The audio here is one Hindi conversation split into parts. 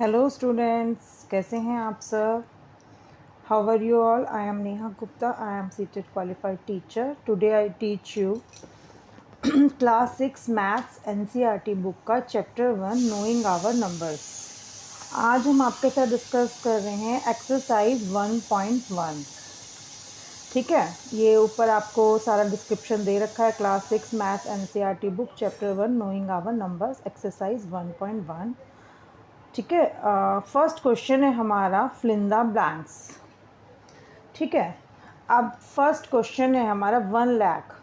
हेलो स्टूडेंट्स, कैसे हैं आप सब? How are you all? I am Neha Gupta. I am CTET qualified teacher. Today I teach you class 6 maths NCERT book का चैप्टर 1 नोइंग आवर नंबर्स. आज हम आपके साथ डिस्कस कर रहे हैं एक्सरसाइज 1.1. ठीक है, ये ऊपर आपको सारा डिस्क्रिप्शन दे रखा है. Class 6 maths NCERT book chapter 1 knowing our numbers exercise 1.1. ठीक है. फर्स्ट क्वेश्चन है हमारा फिल ब्लैंक्स. ठीक है. अब फर्स्ट क्वेश्चन है हमारा 1 lakh.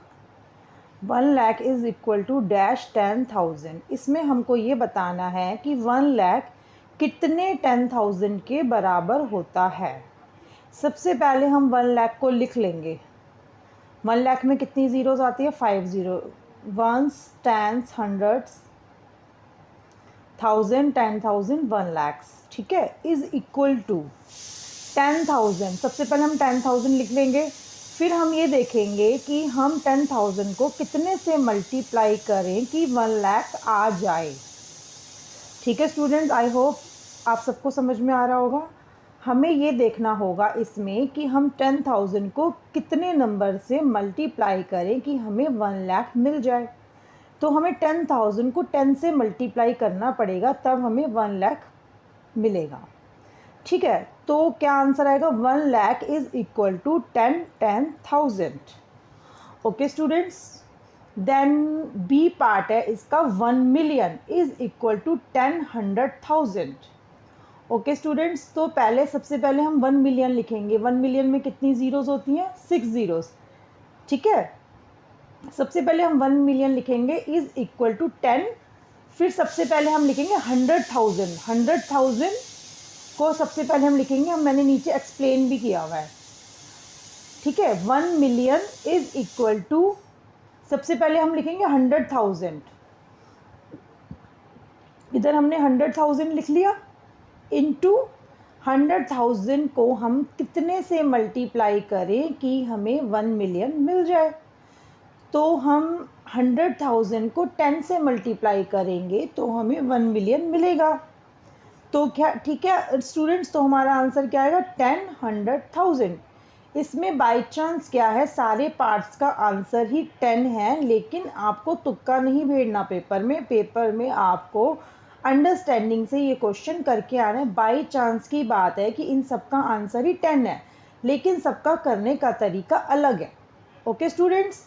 1 lakh is equal to dash 10,000. इसमें हमको ये बताना है कि 1 लाख कितने 10,000 के बराबर होता है. सबसे पहले हम 1 लाख को लिख लेंगे. 1 लाख में कितनी ज़ीरोज़ आती है? 5 zero. Ones, tens, hundreds, 1000, 10,000, 1 lakh. ठीक है. Is equal to 10,000. सबसे पहले हम 10,000 लिख लेंगे. फिर हम ये देखेंगे कि हम 10,000 को कितने से मल्टीप्लाई करें कि 1 लाख आ जाए. ठीक है स्टूडेंट्स, आई होप आप सबको समझ में आ रहा होगा. हमें ये देखना होगा इसमें कि हम 10,000 को कितने नंबर से मल्टीप्लाई करें कि हमें 1 लाख मिल जाए. तो हमें 10,000 को 10 से मल्टीप्लाई करना पड़ेगा, तब हमें 1 लाख मिलेगा. ठीक है. तो क्या आंसर आएगा? 1 lakh is equal to 10,000. Okay students. Then B part है इसका 1 million is equal to 10,100,000. Okay students. तो सबसे पहले हम 1 मिलियन लिखेंगे. 1 मिलियन में कितनी ज़ीरोज़ होती हैं? 6 ज़ीरोज़. ठीक है. सबसे पहले हम 1 मिलियन लिखेंगे इज इक्वल टू 10. फिर सबसे पहले हम लिखेंगे 100,000. 100,000 को सबसे पहले हम लिखेंगे. मैंने नीचे एक्सप्लेन भी किया हुआ है. ठीक है. 1 मिलियन इज इक्वल टू, सबसे पहले हम लिखेंगे 100,000. इधर हमने 100,000 लिख लिया. इनटू 100,000 को हम कितने से मल्टीप्लाई करें कि हमें 1 मिलियन मिल जाए. तो हम 100,000 को 10 से मल्टीप्लाई करेंगे तो हमें 1 मिलियन मिलेगा. तो क्या ठीक है स्टूडेंट्स, तो हमारा आंसर क्या आएगा? 10,100,000. इसमें बाय चांस क्या है, सारे पार्ट्स का आंसर ही 10 है, लेकिन आपको तुक्का नहीं भेजना पेपर में. पेपर में आपको अंडरस्टैंडिंग से ये क्वेश्चन करके आना है. बाय चांस की बात है कि इन सबका आंसर ही 10 है, लेकिन सबका करने का तरीका अलग है. Okay students.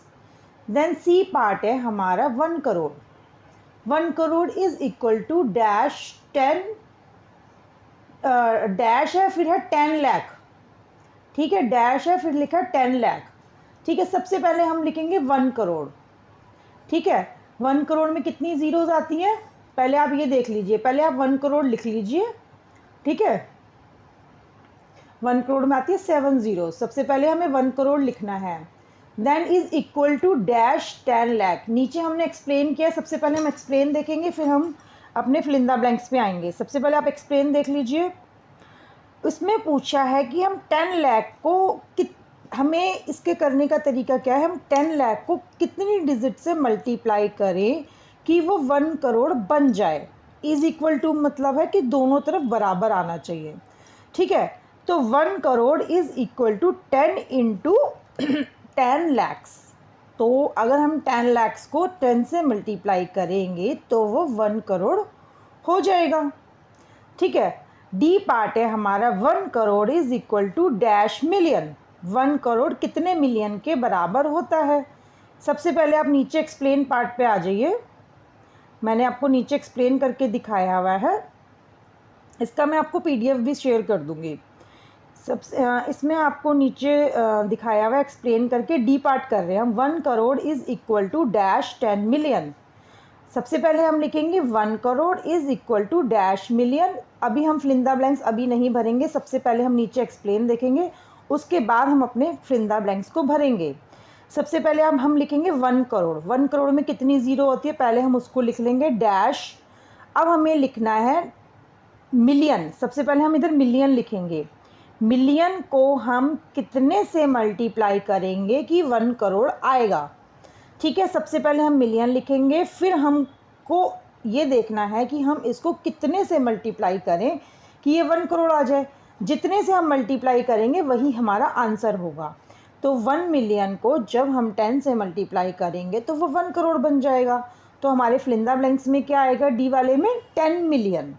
Then C part है हमारा 1 crore. 1 crore is equal to dash 10, dash है फिर है 10 लाख. ठीक है. डैश है फिर लिखा 10 लाख. ठीक है. सबसे पहले हम लिखेंगे 1 करोड़. ठीक है. 1 करोड़ में कितनी ज़ीरोज़ आती हैं? पहले आप ये देख लीजिए. पहले आप 1 करोड़ लिख लीजिए. ठीक है. 1 करोड़ में आती है 7 ज़ीरो. सबसे पहले हमें 1 करोड़ लिखना है. Then is equal to dash 10 lakh. नीचे हमने एक्सप्लेन किया. सबसे पहले हम एक्सप्लेन देखेंगे, फिर हम अपने फिलिंदा ब्लैंक्स पे आएंगे. सबसे पहले आप एक्सप्लेन देख लीजिए. इसमें पूछा है कि हम 10 लाख को हमें इसके करने का तरीका क्या है. हम 10 लाख को कितनी डिजिट से मल्टीप्लाई करें कि वो 1 करोड़ बन जाए. इज इक्वल टू मतलब है कि दोनों तरफ बराबर आना चाहिए. ठीक है. तो 1 crore is equal to 10 into 10 lakhs. तो अगर हम 10 लैक्स को 10 से मल्टीप्लाई करेंगे तो वो 1 करोड़ हो जाएगा. ठीक है. डी पार्ट है हमारा 1 crore is equal to dash million. 1 crore कितने मिलियन के बराबर होता है. सबसे पहले आप नीचे एक्सप्लेन पार्ट पे आ जाइए. मैंने आपको नीचे एक्सप्लेन करके दिखाया हुआ है. इसका मैं आपको पीडीएफ भी शेयर कर दूंगी. सबसे इसमें आपको नीचे दिखाया हुआ एक्सप्लेन करके. डी पार्ट कर रहे हैं हम. 1 crore is equal to dash 10 million. सबसे पहले हम लिखेंगे 1 crore is equal to dash million. अभी हम फिलिंदा ब्लैंक्स अभी नहीं भरेंगे. सबसे पहले हम नीचे एक्सप्लेन देखेंगे, उसके बाद हम अपने फिलिंदा ब्लैंक्स को भरेंगे. सबसे पहले हम लिखेंगे 1 करोड़. 1 करोड़ में कितनी ज़ीरो होती है, पहले हम उसको लिख लेंगे डैश. अब हमें लिखना है मिलियन. सबसे पहले हम इधर मिलियन लिखेंगे. मिलियन को हम कितने से मल्टीप्लाई करेंगे कि 1 करोड़ आएगा. ठीक है. सबसे पहले हम मिलियन लिखेंगे, फिर हमको ये देखना है कि हम इसको कितने से मल्टीप्लाई करें कि ये 1 करोड़ आ जाए। जितने से हम मल्टीप्लाई करेंगे वही हमारा आंसर होगा। तो 1 मिलियन को जब हम 10 से मल्टीप्लाई करेंगे तो वो 1 करोड़ बन जाएगा। तो हमारे फिलिंदा ब्लैंक्स में क्या आएगा, डी वाले में 10 मिलियन।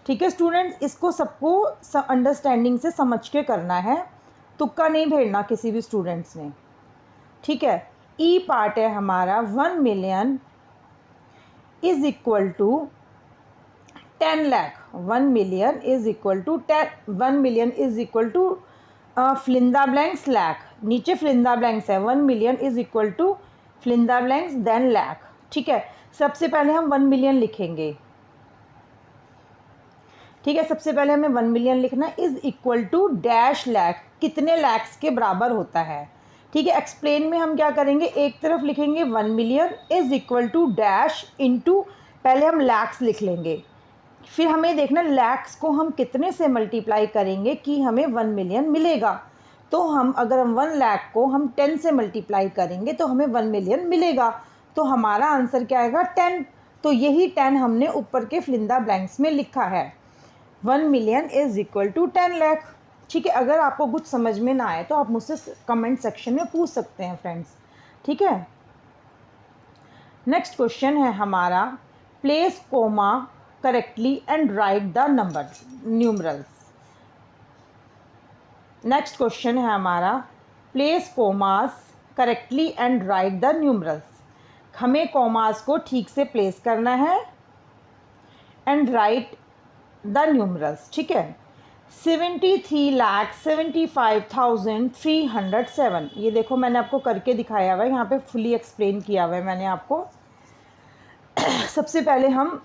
ठीक है स्टूडेंट्स, इसको सबको अंडरस्टैंडिंग से समझ के करना है, तुक्का नहीं भेजना किसी भी स्टूडेंट्स ने। ठीक है, ई पार्ट है हमारा 1 million is equal to 10 lakh. 1 million is equal to 1 million is equal to fill in the blanks lakh, नीचे फिलिंदा ब्लैंक्स है। 1 million is equal to fill in the blanks then lakh. ठीक है, सबसे पहले हम 1 मिलियन लिखेंगे। ठीक है, सबसे पहले हमें 1 मिलियन लिखना है, is equal to dash lakh, कितने लैक्स के बराबर होता है। ठीक है, एक्सप्लेन में हम क्या करेंगे, एक तरफ लिखेंगे 1 million is equal to dash into, पहले हम लैक्स लिख लेंगे, फिर हमें देखना लैक्स को हम कितने से मल्टीप्लाई करेंगे कि हमें 1 मिलियन मिलेगा। तो हम अगर हम 1 लाख को हम 10 से मल्टीप्लाई करेंगे तो हमें 1 मिलियन मिलेगा। तो हमारा आंसर क्या आएगा, 10। तो यही 10 हमने ऊपर के फिलिंदा ब्लैंक्स में लिखा है, 1 million is equal to 10 lakh. ठीक है, अगर आपको कुछ समझ में ना आए तो आप मुझसे कमेंट सेक्शन में पूछ सकते हैं फ्रेंड्स। ठीक है, नेक्स्ट क्वेश्चन है हमारा, place comma correctly and write the number numerals. Next question है हमारा, place commas correctly and write the numerals. हमें कोमास को ठीक से प्लेस करना है एंड राइट द न्यूमरल्स। ठीक है, 73,75,307, ये देखो मैंने आपको करके दिखाया हुआ है, यहाँ पे फुली एक्सप्लेन किया हुआ है मैंने आपको। सबसे पहले हम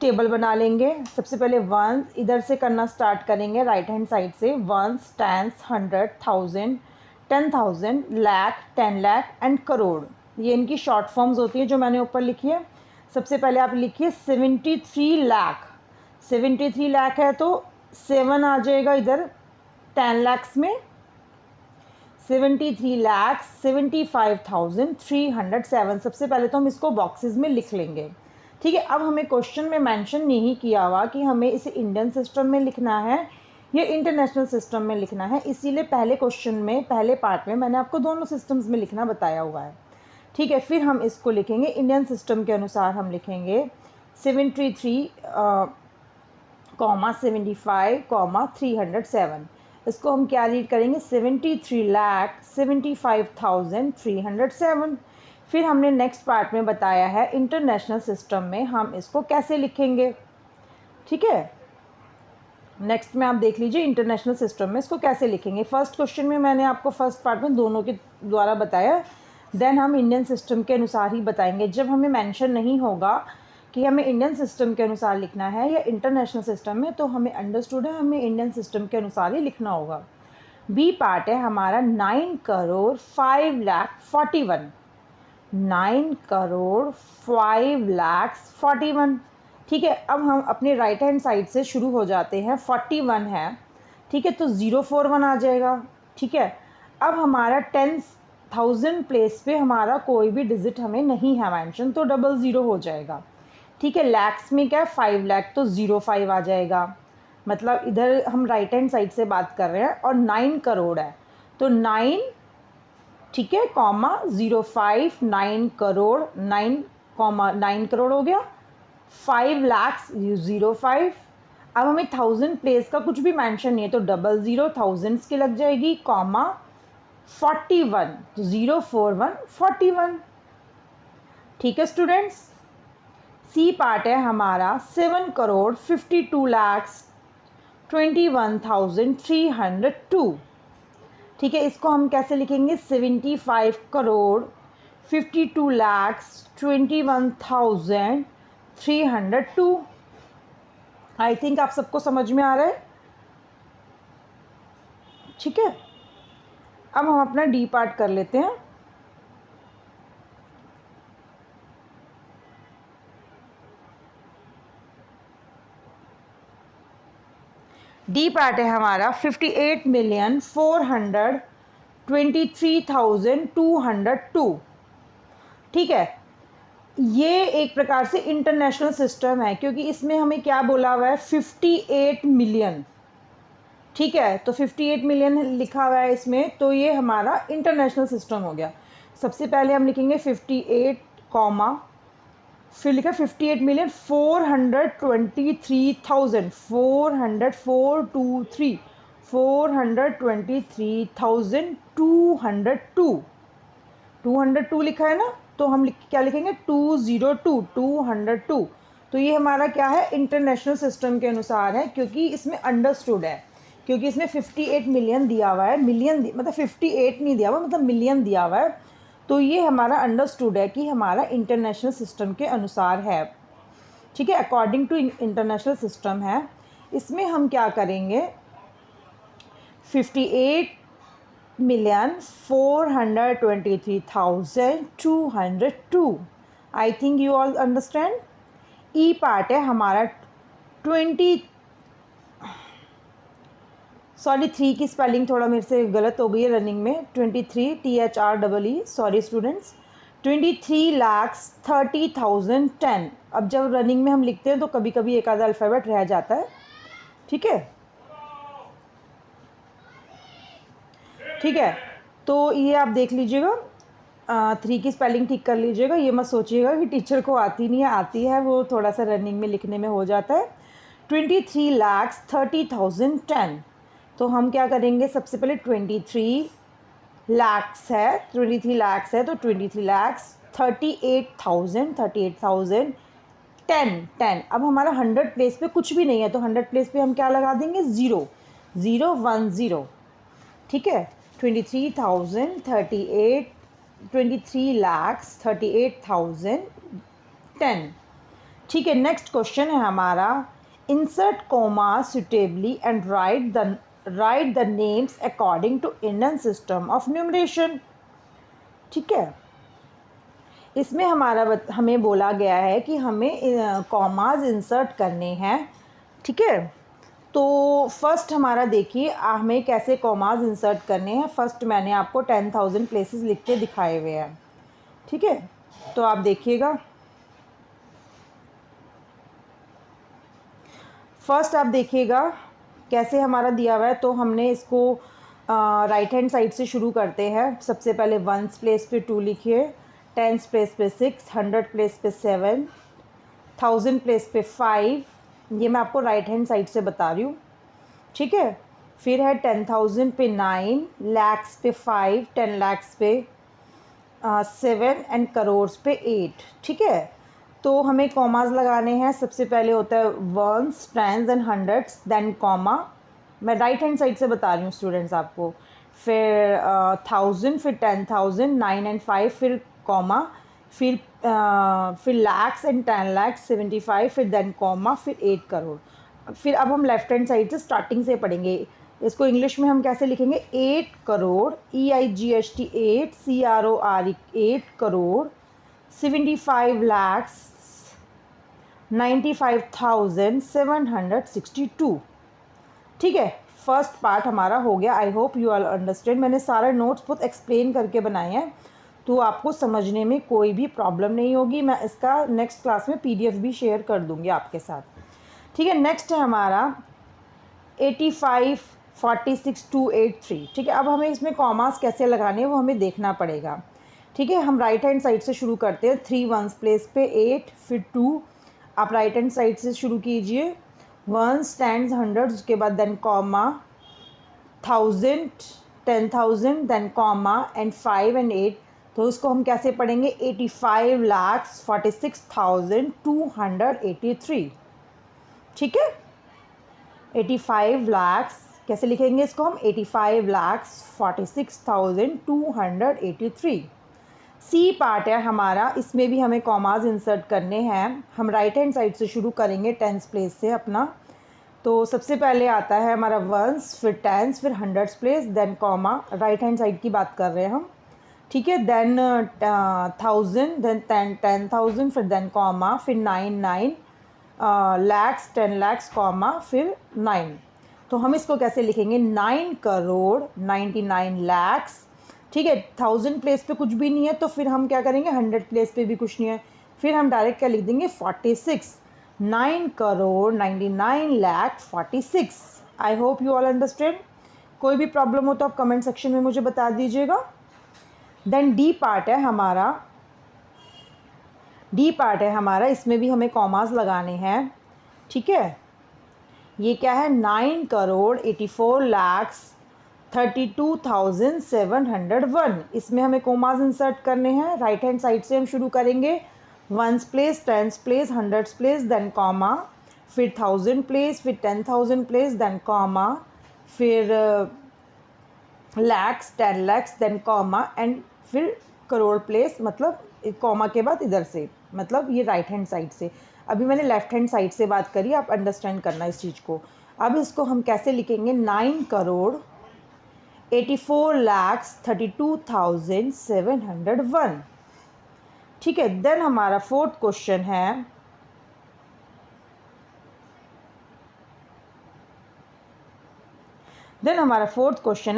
टेबल बना लेंगे। सबसे पहले वन इधर से करना स्टार्ट करेंगे, राइट हैंड साइड से, ones, tens, 100, 1000, 10,000, lakh, 10 lakh and crore. ये इनकी शॉर्ट फॉर्म्स होती हैं जो मैंने ऊपर लिखी है। सबसे पहले आप लिखिए 73 लाख। 73 लाख है तो 7 आ जाएगा इधर 10 लैक्स में, 73,75,307। सबसे पहले तो हम इसको बॉक्सेस में लिख लेंगे। ठीक है, अब हमें क्वेश्चन में मेंशन नहीं किया हुआ कि हमें इसे इंडियन सिस्टम में लिखना है या इंटरनेशनल सिस्टम में लिखना है, इसीलिए पहले क्वेश्चन में पहले पार्ट में मैंने आपको दोनों सिस्टम्स में लिखना बताया हुआ है। ठीक है, फिर हम इसको लिखेंगे इंडियन सिस्टम के अनुसार, हम लिखेंगे 73,75,307। इसको हम क्या रीड करेंगे, 73,75,307। फिर हमने नेक्स्ट पार्ट में बताया है इंटरनेशनल सिस्टम में हम इसको कैसे लिखेंगे। ठीक है, नेक्स्ट में आप देख लीजिए इंटरनेशनल सिस्टम में इसको कैसे लिखेंगे। फर्स्ट क्वेश्चन में मैंने आपको फर्स्ट पार्ट में दोनों के द्वारा बताया, देन हम इंडियन सिस्टम के अनुसार ही बताएंगे। जब हमें मेंशन नहीं होगा कि हमें इंडियन सिस्टम के अनुसार लिखना है या इंटरनेशनल सिस्टम में, तो हमें अंडरस्टूड है हमें इंडियन सिस्टम के अनुसार ही लिखना होगा। बी पार्ट है हमारा 9,05,41,41। 9,05,41,41। ठीक है, अब हम अपने राइट हैंड साइड से शुरू हो जाते हैं, 41 है। ठीक है, तो 041 आ जाएगा। ठीक है, अब हमारा 10,000 प्लेस पे हमारा कोई भी डिजिट हमें नहीं है मेंशन, तो 00 हो जाएगा। ठीक है, लैक्स में क्या है 5 लाख, तो 05 आ जाएगा। मतलब इधर हम राइट हैंड साइड से बात कर रहे हैं, और 9 करोड़ है तो 9, ठीक है, कॉमा 05, 9 करोड़, 9 करोड़ हो गया, 5 लाख 05। अब हमें 1000 प्लेस का कुछ भी मेंशन नहीं है, तो 00 थाउजेंड्स की लग जाएगी, कॉमा 41, तो 041 41। ठीक है स्टूडेंट्स, सी पार्ट है हमारा 7,52,21,302। ठीक है, इसको हम कैसे लिखेंगे, 75,52,21,302। आई थिंक आप सबको समझ में आ रहा है। ठीक है, अब हम अपना डी पार्ट कर लेते हैं। डी पार्ट है हमारा 58,423,202। ठीक है, ये एक प्रकार से इंटरनेशनल सिस्टम है, क्योंकि इसमें हमें क्या बोला हुआ है, 58 मिलियन। ठीक है, तो 58 मिलियन लिखा हुआ है इसमें, तो ये हमारा इंटरनेशनल सिस्टम हो गया। सबसे पहले हम लिखेंगे 58 कॉमा, फिर लिखा 58 मिलियन 423,000, 423,202 202 लिखा है ना, तो हम क्या लिखेंगे 202, 202। तो ये हमारा क्या है, इंटरनेशनल सिस्टम के अनुसार है, क्योंकि इसमें अंडरस्टूड है, क्योंकि इसमें 58 मिलियन दिया हुआ है, मिलियन मतलब 58 नहीं दिया हुआ, मतलब मिलियन दिया हुआ है। तो ये हमारा अंडरस्टूड है कि हमारा इंटरनेशनल सिस्टम के अनुसार है। ठीक है, अकॉर्डिंग टू इंटरनेशनल सिस्टम है। इसमें हम क्या करेंगे, 58,423,202। I think you all understand. E part है हमारा 3 की स्पेलिंग थोड़ा मेरे से गलत हो गई है रनिंग में, 23 THREE, सॉरी स्टूडेंट्स, 23,30,010। अब जब रनिंग में हम लिखते हैं तो कभी कभी एक आधा अल्फ़ाबेट रह जाता है। ठीक है, ठीक है, तो ये आप देख लीजिएगा, 3 की स्पेलिंग ठीक कर लीजिएगा, ये मत सोचिएगा कि टीचर को आती नहीं है, आती है, वो थोड़ा सा रनिंग में लिखने में हो जाता है। 23,30,010। तो हम क्या करेंगे, सबसे पहले 23 लाख्स है, 23 लाख्स है, तो 23 लाख्स 38,000 10। अब हमारा 100 प्लेस पे कुछ भी नहीं है, तो 100 प्लेस पे हम क्या लगा देंगे, 0 0 1 0। ठीक है, 23 lakhs 38,010। ठीक है, नेक्स्ट क्वेश्चन है हमारा, insert comma suitably and write the names according to Indian system of numeration. ठीक है, इसमें हमें बोला गया है कि हमें कॉमाज इंसर्ट करने हैं। ठीक है, तो फर्स्ट हमारा देखिए हमें कैसे कॉमाज इंसर्ट करने हैं। फर्स्ट मैंने आपको 10,000 प्लेसेस लिख के दिखाए हुए हैं। ठीक है, तो आप देखिएगा, फर्स्ट आप देखिएगा कैसे हमारा दिया हुआ है। तो हमने इसको राइट हैंड साइड से शुरू करते हैं। सबसे पहले 1s प्लेस पे 2 लिखिए, 10s प्लेस पे 6, 100 प्लेस पे 7, 1000 प्लेस पे 5। ये मैं आपको राइट हैंड साइड से बता रही हूँ। ठीक है, फिर है 10,000 पे 9, लैक्स पे 5, 10 लैक्स पे 7 एंड करोर्स पे 8। ठीक है, तो हमें कॉमाज लगाने हैं। सबसे पहले होता है 1s, 10s and 100s, then comma. मैं राइट हैंड साइड से बता रही हूँ स्टूडेंट्स आपको। फिर 1000, फिर 10,000, 9 एंड 5, फिर कॉमा, फिर लैक्स एंड 10 लैक्स 75, फिर देन कॉमा, फिर 8 करोड़। फिर अब हम लेफ्ट हैंड साइड से स्टार्टिंग से पढ़ेंगे। इसको इंग्लिश में हम कैसे लिखेंगे, 8 crore, EIGHT 8, CRORE 8 crore, 75 lakhs 95,762। ठीक है, फर्स्ट पार्ट हमारा हो गया। I hope you all understand. मैंने सारे नोट्स बहुत एक्सप्लेन करके बनाए हैं, तो आपको समझने में कोई भी प्रॉब्लम नहीं होगी। मैं इसका नेक्स्ट क्लास में PDF भी शेयर कर दूंगी आपके साथ। ठीक है, नेक्स्ट है हमारा 85, 46, 283। ठीक है, अब हमें इसमें कॉमास कैसे लगाने हैं वो हमें देखना पड़ेगा। ठीक है, हम राइट हैंड साइड से शुरू करते हैं। 3 1s प्लेस पे 8, फिर 2। आप राइट हैंड साइड से शुरू कीजिए, 1s, 10s, 100s, उसके बाद then comma, 1000, 10,000, then comma and 5 and 8। तो इसको हम कैसे पढ़ेंगे, 85,46,283। ठीक है, 85 लाख्स कैसे लिखेंगे इसको हम, 85,46,283। सी पार्ट है हमारा, इसमें भी हमें कॉमाज इंसर्ट करने हैं। हम राइट हैंड साइड से शुरू करेंगे 10s प्लेस से अपना। तो सबसे पहले आता है हमारा 1s, फिर 10s, फिर 100s place, then comma. Right hand side की बात कर रहे हैं हम। ठीक है, देन 1000, देन 10,000, फिर देन कॉमा, फिर 9 लैक्स, 10 लैक्स, कॉमा, फिर 9। तो हम इसको कैसे लिखेंगे, 9 करोड़ 99 लैक्स। ठीक है, 1000 प्लेस पे कुछ भी नहीं है, तो फिर हम क्या करेंगे, 100 प्लेस पे भी कुछ नहीं है, फिर हम डायरेक्ट क्या लिख देंगे 46, 9,99,46,। I hope you all understand. कोई भी प्रॉब्लम हो तो आप कमेंट सेक्शन में मुझे बता दीजिएगा। देन डी पार्ट है हमारा, इसमें भी हमें कॉमास लगाने हैं। ठीक है, ये क्या है 9,84,32,701। इसमें हमें कॉमास इंसर्ट करने हैं। राइट हैंड साइड से हम शुरू करेंगे, ones place, tens place, hundreds place, then comma, फिर 1000 प्लेस, फिर 10,000 प्लेस, देन कॉमा, फिर lakhs, 10 lakhs, then comma, and फिर करोड़ प्लेस, मतलब कॉमा के बाद इधर से, मतलब ये राइट हैंड साइड से। अभी मैंने लेफ्ट हैंड साइड से बात करी, आप अंडरस्टैंड करना इस चीज़ को। अब इसको हम कैसे लिखेंगे, 9,84,32,701। ठीक है, देन हमारा फोर्थ क्वेश्चन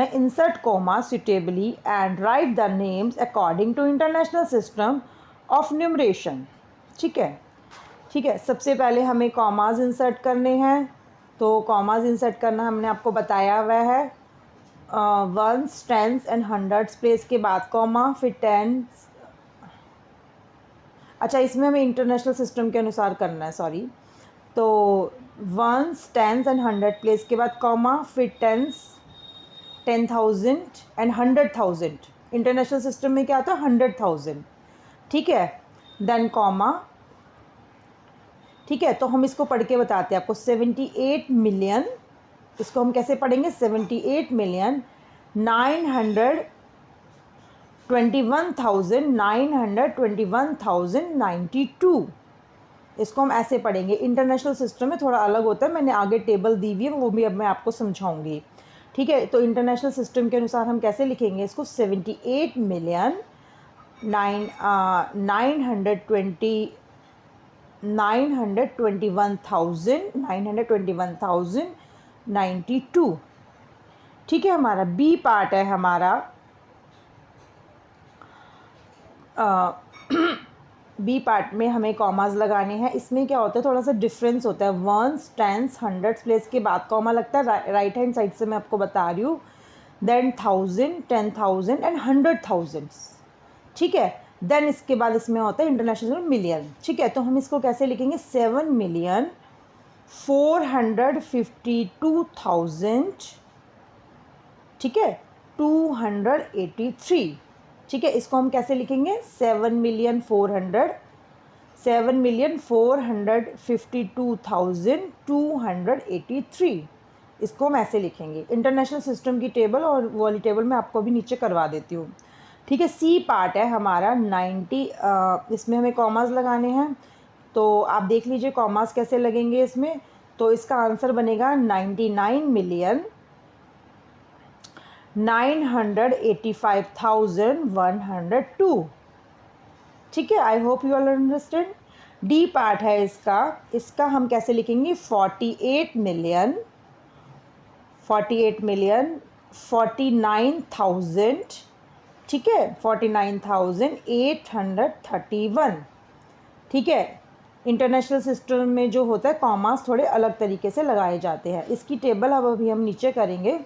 है, insert comma suitably and write the names according to international system of numeration. ठीक है, सबसे पहले हमें कॉमास इंसर्ट करने हैं। तो कॉमास इंसर्ट करना हमने आपको बताया हुआ है, ones, tens and hundreds place के बाद कॉमा, फिर टेंस। अच्छा, इसमें हमें इंटरनेशनल सिस्टम के अनुसार करना है, सॉरी। तो वंस, टेंस एंड 100 प्लेस के बाद कॉमा, फिर टेंस, 10,000 एंड 100,000। इंटरनेशनल सिस्टम में क्या आता है 100,000। ठीक है, देन कॉमा। ठीक है, तो हम इसको पढ़ के बताते हैं आपको, 78 मिलियन। इसको हम कैसे पढ़ेंगे, 78,921,921,092। इसको हम ऐसे पढ़ेंगे। इंटरनेशनल सिस्टम में थोड़ा अलग होता है, मैंने आगे टेबल दी हुई है, वो भी अब मैं आपको समझाऊंगी। ठीक है, तो इंटरनेशनल सिस्टम के अनुसार हम कैसे लिखेंगे इसको, 921,092। ठीक है, हमारा बी पार्ट है हमारा, बी पार्ट में हमें कॉमास लगाने हैं। इसमें क्या होता है, थोड़ा सा डिफरेंस होता है। वंस, टेंस, हंड्रेड्स प्लेस के बाद कॉमा लगता है, राइट हैंड साइड से मैं आपको बता रही हूँ। Then 1000, 10,000 and 100,000। ठीक है, देन इसके बाद इसमें होता है इंटरनेशनल मिलियन। ठीक है, तो हम इसको कैसे लिखेंगे, 7,452,000। ठीक है, 283। ठीक है, इसको हम कैसे लिखेंगे, 7,452,283। इसको हम ऐसे लिखेंगे। इंटरनेशनल सिस्टम की टेबल और वाली टेबल मैं आपको भी नीचे करवा देती हूँ। ठीक है, सी पार्ट है हमारा 90। इसमें हमें कॉमास लगाने हैं, तो आप देख लीजिए कॉमास कैसे लगेंगे इसमें। तो इसका आंसर बनेगा 99,985,102। ठीक है, I hope you all understand. D part है इसका हम कैसे लिखेंगे, 48,49,000। ठीक है, 49,831। ठीक है, इंटरनेशनल सिस्टम में जो होता है कॉमास थोड़े अलग तरीके से लगाए जाते हैं। इसकी टेबल अब अभी हम नीचे करेंगे।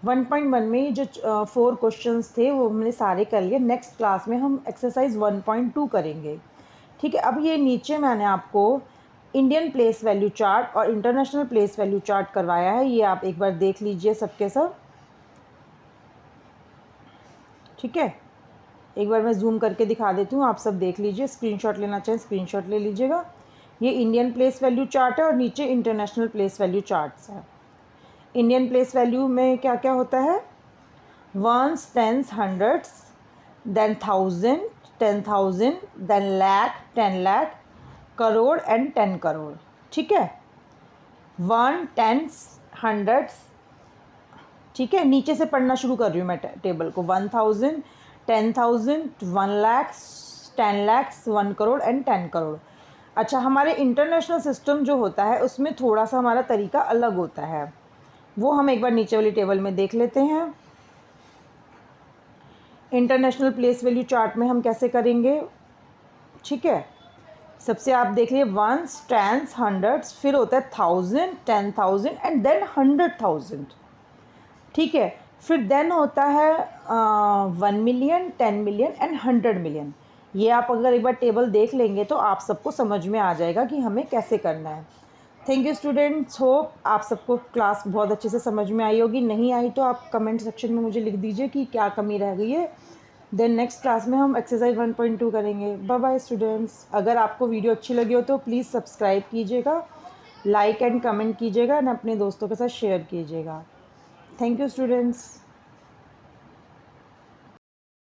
1.1 में जो 4 क्वेश्चंस थे वो हमने सारे कर लिए। नेक्स्ट क्लास में हम एक्सरसाइज 1.2 करेंगे। ठीक है, अब ये नीचे मैंने आपको इंडियन प्लेस वैल्यू चार्ट और इंटरनेशनल प्लेस वैल्यू चार्ट करवाया है, ये आप एक बार देख लीजिए सबके सब। ठीक है, एक बार मैं जूम करके दिखा देती हूँ, आप सब देख लीजिए। स्क्रीनशॉट लेना चाहें स्क्रीनशॉट ले लीजिएगा। ये इंडियन प्लेस वैल्यू चार्ट है और नीचे इंटरनेशनल प्लेस वैल्यू चार्ट्स है। इंडियन प्लेस वैल्यू में क्या क्या होता है, ones, tens, hundreds, then 1000, 10,000, then lakh, 10 lakh, crore and 10 crore. ठीक है, 1, टेंस, हंड्रेड्स। ठीक है, नीचे से पढ़ना शुरू कर रही हूँ मैं टेबल को। 1000, 10,000, 1 लाख, 10 लाख, 1 करोड़ एंड 10 करोड़। अच्छा, हमारे इंटरनेशनल सिस्टम जो होता है उसमें थोड़ा सा हमारा तरीका अलग होता है, वो हम एक बार नीचे वाली टेबल में देख लेते हैं। इंटरनेशनल प्लेस वैल्यू चार्ट में हम कैसे करेंगे। ठीक है, सबसे आप देख लिए वंस, टेंस, हंड्रेड्स, फिर होता है 1000, 10,000 एंड देन 100,000। ठीक है, फिर देन होता है 1 मिलियन, 10 मिलियन एंड 100 मिलियन। ये आप अगर एक बार टेबल देख लेंगे तो आप सबको समझ में आ जाएगा कि हमें कैसे करना है। थैंक यू स्टूडेंट्स, होप आप सबको क्लास बहुत अच्छे से समझ में आई होगी। नहीं आई तो आप कमेंट सेक्शन में मुझे लिख दीजिए कि क्या कमी रह गई है। देन नेक्स्ट क्लास में हम एक्सरसाइज 1.2 करेंगे। Bye bye students. अगर आपको वीडियो अच्छी लगी हो तो प्लीज़ सब्सक्राइब कीजिएगा, लाइक एंड कमेंट कीजिएगा एंड अपने दोस्तों के साथ शेयर कीजिएगा। Thank you students.